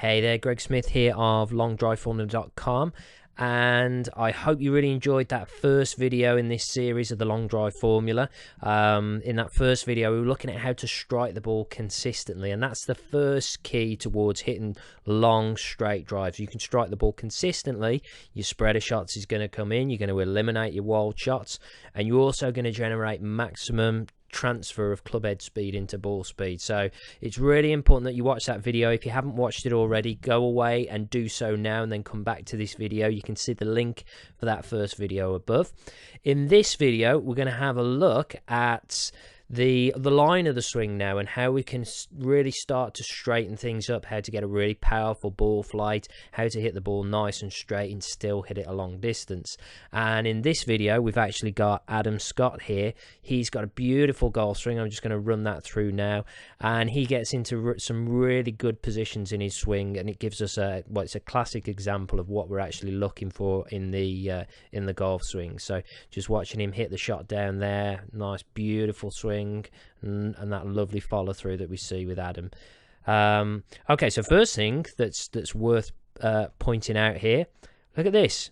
Hey there, Greg Smith here of LongDriveFormula.com, and I hope you really enjoyed that first video in this series of the Long Drive Formula. In that first video, we were looking at how to strike the ball consistently, and that's the first key towards hitting long, straight drives. You can strike the ball consistently, your spreader shots is going to come in, you're going to eliminate your wild shots, and you're also going to generate maximum transfer of club head speed into ball speed. So it's really important that you watch that video. If you haven't watched it already, go away and do so now and then come back to this video. You can see the link for that first video above. In this video, we're going to have a look at the line of the swing now and how we can really start to straighten things up, how to get a really powerful ball flight, how to hit the ball nice and straight and still hit it a long distance. And in this video, we've actually got Adam Scott here. He's got a beautiful golf swing. I'm just going to run that through now, and he gets into some really good positions in his swing, and it gives us it's a classic example of what we're actually looking for in the golf swing. So just watching him hit the shot down there, nice beautiful swing, and that lovely follow through that we see with Adam. Okay, so first thing that's worth pointing out here, look at this.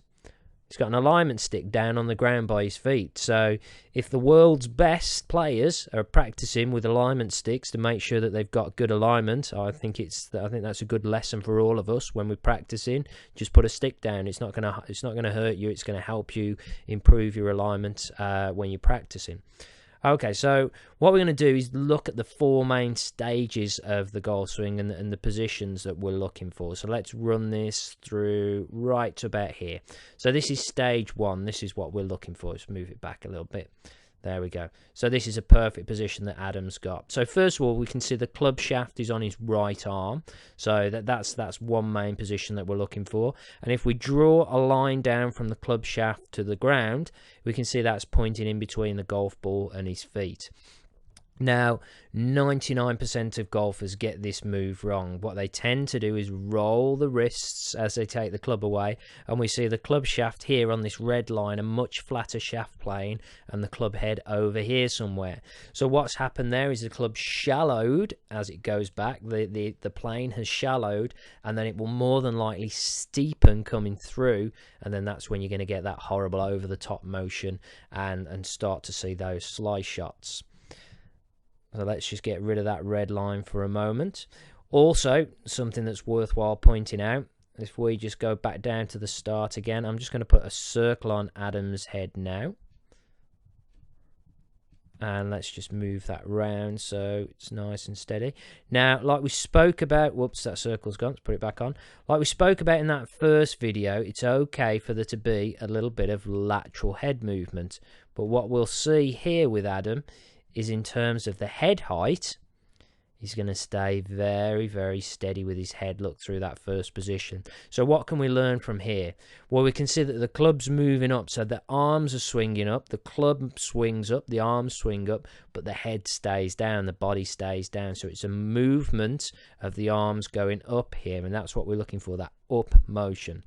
He's got an alignment stick down on the ground by his feet. So if the world's best players are practicing with alignment sticks to make sure that they've got good alignment, I think that's a good lesson for all of us when we're practicing. Just put a stick down. It's not gonna hurt you. It's gonna help you improve your alignment when you're practicing. Okay, so what we're going to do is look at the four main stages of the golf swing and the positions that we're looking for. So let's run this through right to about here. So this is stage one. This is what we're looking for. Let's move it back a little bit. There we go. So this is a perfect position that Adam's got. So first of all, we can see the club shaft is on his right arm. So that's one main position that we're looking for. And if we draw a line down from the club shaft to the ground, we can see that's pointing in between the golf ball and his feet. Now, 99% of golfers get this move wrong. What they tend to do is roll the wrists as they take the club away, and we see the club shaft here on this red line, a much flatter shaft plane, and the club head over here somewhere. So what's happened there is the club shallowed as it goes back. The plane has shallowed, and then it will more than likely steepen coming through, and then that's when you're going to get that horrible over-the-top motion and start to see those slice shots. So let's just get rid of that red line for a moment. Also, something that's worthwhile pointing out, if we just go back down to the start again, I'm just going to put a circle on Adam's head now. And let's just move that round so it's nice and steady. Now, like we spoke about, whoops, that circle's gone, let's put it back on. Like we spoke about in that first video, it's okay for there to be a little bit of lateral head movement. But what we'll see here with Adam is in terms of the head height, he's going to stay very, very steady with his head. Look through that first position. So what can we learn from here? Well, we can see that the club's moving up, so the arms are swinging up, the club swings up, the arms swing up, but the head stays down, the body stays down. So it's a movement of the arms going up here, and that's what we're looking for, that up motion.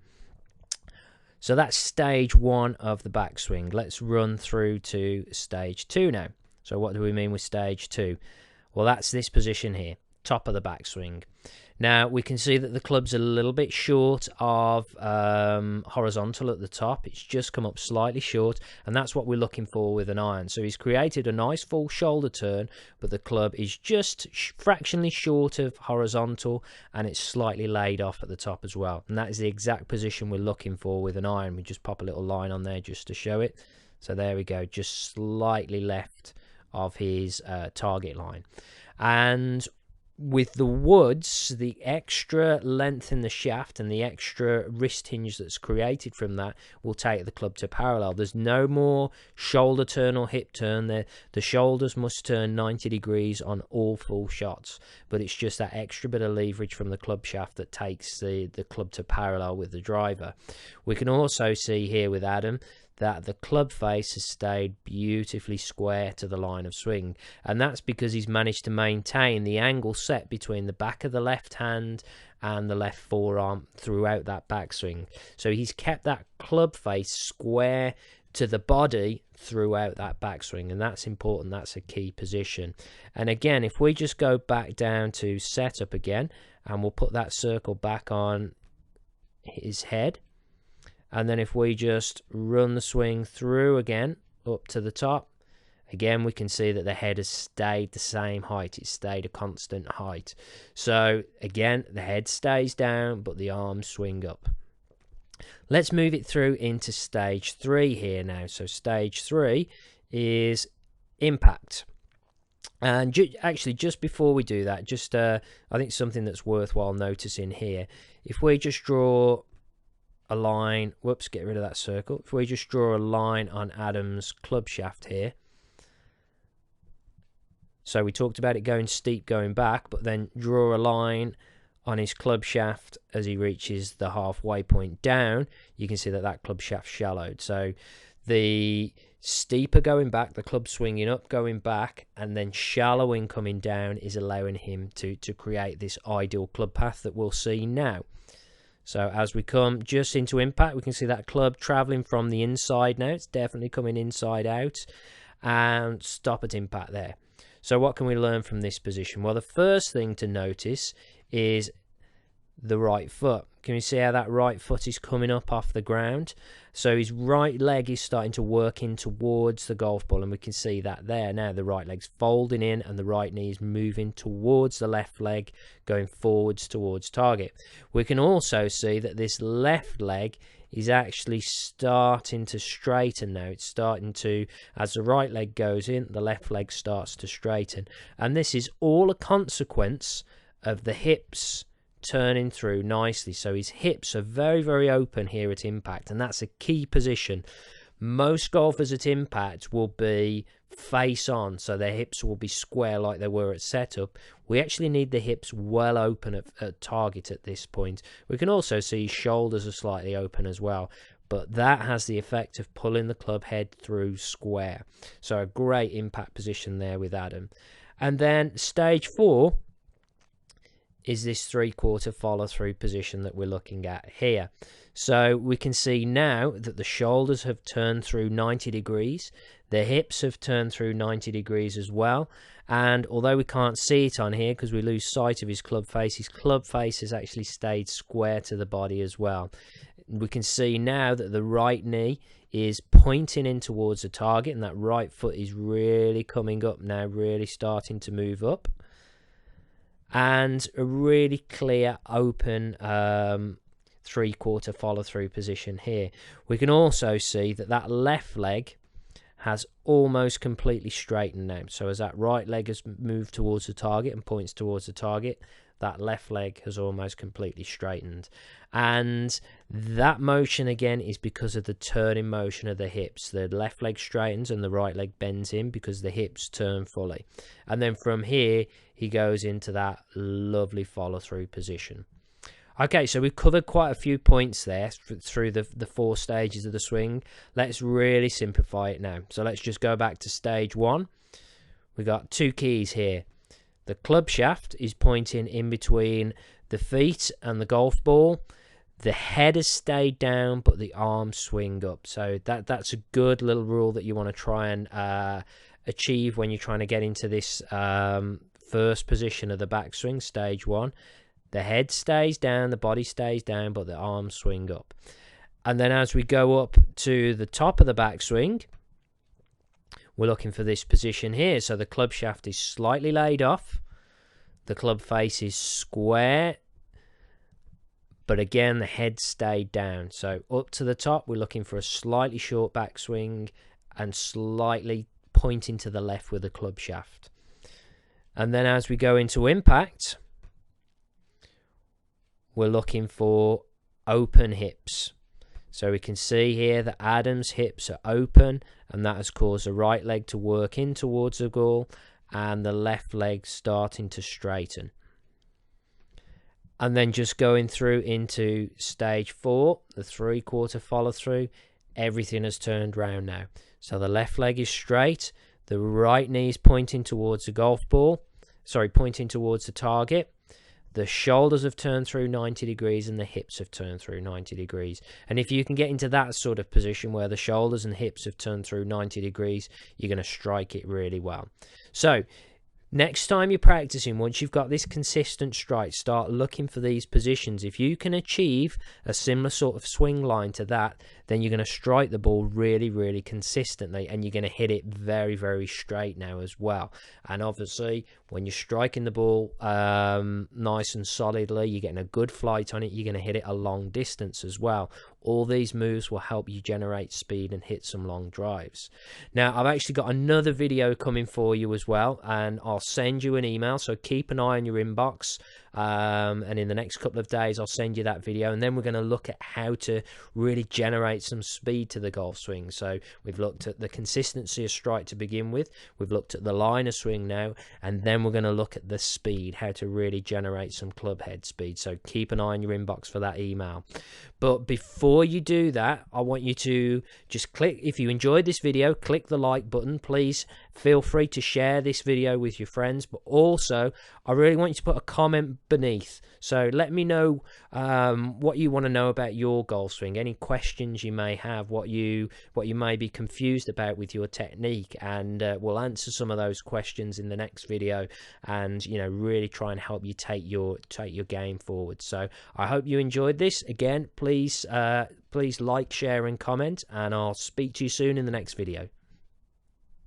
So that's stage one of the backswing. Let's run through to stage two now. So what do we mean with stage two? Well, that's this position here, top of the backswing. Now, we can see that the club's a little bit short of horizontal at the top. It's just come up slightly short, and that's what we're looking for with an iron. So he's created a nice full shoulder turn, but the club is just fractionally short of horizontal, and it's slightly laid off at the top as well. And that is the exact position we're looking for with an iron. We just pop a little line on there just to show it. So there we go, just slightly left of his target line. And with the woods, the extra length in the shaft and the extra wrist hinge that's created from that will take the club to parallel. There's no more shoulder turn or hip turn. The shoulders must turn 90 degrees on all full shots, but it's just that extra bit of leverage from the club shaft that takes the club to parallel with the driver. We can also see here with Adam that the club face has stayed beautifully square to the line of swing, and that's because he's managed to maintain the angle set between the back of the left hand and the left forearm throughout that backswing. So he's kept that club face square to the body throughout that backswing, and that's important. That's a key position. And again, if we just go back down to setup again and we'll put that circle back on his head. And then if we just run the swing through again up to the top, again we can see that the head has stayed the same height. It's stayed a constant height. So again, the head stays down but the arms swing up. Let's move it through into stage 3 here now. So stage 3 is impact. And actually, just before we do that, I think something that's worthwhile noticing here, if we just draw a line, whoops, get rid of that circle. If we just draw a line on Adam's club shaft here, so we talked about it going steep going back, but then draw a line on his club shaft as he reaches the halfway point down, you can see that that club shaft shallowed. So the steeper going back, the club swinging up going back, and then shallowing coming down is allowing him to create this ideal club path that we'll see now. So as we come just into impact, we can see that club traveling from the inside now. It's definitely coming inside out, and stop at impact there. So what can we learn from this position? Well, the first thing to notice is the right foot. Can you see how that right foot is coming up off the ground? So his right leg is starting to work in towards the golf ball, and we can see that there. Now the right leg's folding in and the right knee is moving towards the left leg, going forwards towards target. We can also see that this left leg is actually starting to straighten now. It's starting to, as the right leg goes in, the left leg starts to straighten. And this is all a consequence of the hips turning through nicely. So his hips are very, very open here at impact, and that's a key position. Most golfers at impact will be face on, so their hips will be square like they were at setup. We actually need the hips well open at target at this point. We can also see his shoulders are slightly open as well, but that has the effect of pulling the club head through square. So a great impact position there with Adam. And then stage 4 is this 3/4 follow through position that we're looking at here. So we can see now that the shoulders have turned through 90 degrees, the hips have turned through 90 degrees as well, and although we can't see it on here because we lose sight of his club face has actually stayed square to the body as well. We can see now that the right knee is pointing in towards the target, and that right foot is really coming up now, really starting to move up. And a really clear open 3/4 follow through position here. We can also see that that left leg has almost completely straightened now. So as that right leg has moved towards the target and points towards the target, that left leg has almost completely straightened. And that motion again is because of the turning motion of the hips. The left leg straightens and the right leg bends in because the hips turn fully. And then from here he goes into that lovely follow through position. Okay, so we've covered quite a few points there through the 4 stages of the swing. Let's really simplify it now. So let's just go back to stage 1. We've got 2 keys here. The club shaft is pointing in between the feet and the golf ball. The head has stayed down, but the arms swing up. So that's a good little rule that you want to try and achieve when you're trying to get into this first position of the backswing, stage 1. The head stays down, the body stays down, but the arms swing up. And then as we go up to the top of the backswing, we're looking for this position here. So the club shaft is slightly laid off. The club face is square. But again, the head stayed down. So up to the top, we're looking for a slightly short backswing and slightly pointing to the left with the club shaft. And then as we go into impact, we're looking for open hips. So we can see here that Adam's hips are open, and that has caused the right leg to work in towards the goal and the left leg starting to straighten. And then just going through into stage 4, the 3/4 follow through, everything has turned round now. So the left leg is straight, the right knee is pointing towards the golf ball, pointing towards the target. The shoulders have turned through 90 degrees and the hips have turned through 90 degrees. And if you can get into that sort of position where the shoulders and hips have turned through 90 degrees, you're going to strike it really well. So Next time you're practicing, once you've got this consistent strike, start looking for these positions. If you can achieve a similar sort of swing line to that, then you're going to strike the ball really, really consistently, and you're going to hit it very, very straight now as well. And obviously, when you're striking the ball nice and solidly, you're getting a good flight on it, you're going to hit it a long distance as well. All these moves will help you generate speed and hit some long drives. Now, I've actually got another video coming for you as well, and I'll send you an email, so keep an eye on your inbox. And in the next couple of days, I'll send you that video, and then we're going to look at how to really generate some speed to the golf swing. So we've looked at the consistency of strike to begin with, we've looked at the line of swing now, and then we're going to look at the speed, how to really generate some club head speed. So keep an eye on your inbox for that email. But before you do that, I want you to just click, if you enjoyed this video, click the like button. Please feel free to share this video with your friends, but also I really want you to put a comment beneath. So let me know what you want to know about your golf swing, any questions you may have, what you may be confused about with your technique, and we'll answer some of those questions in the next video, and really try and help you take your game forward. So I hope you enjoyed this. Again, please like, share and comment, and I'll speak to you soon in the next video.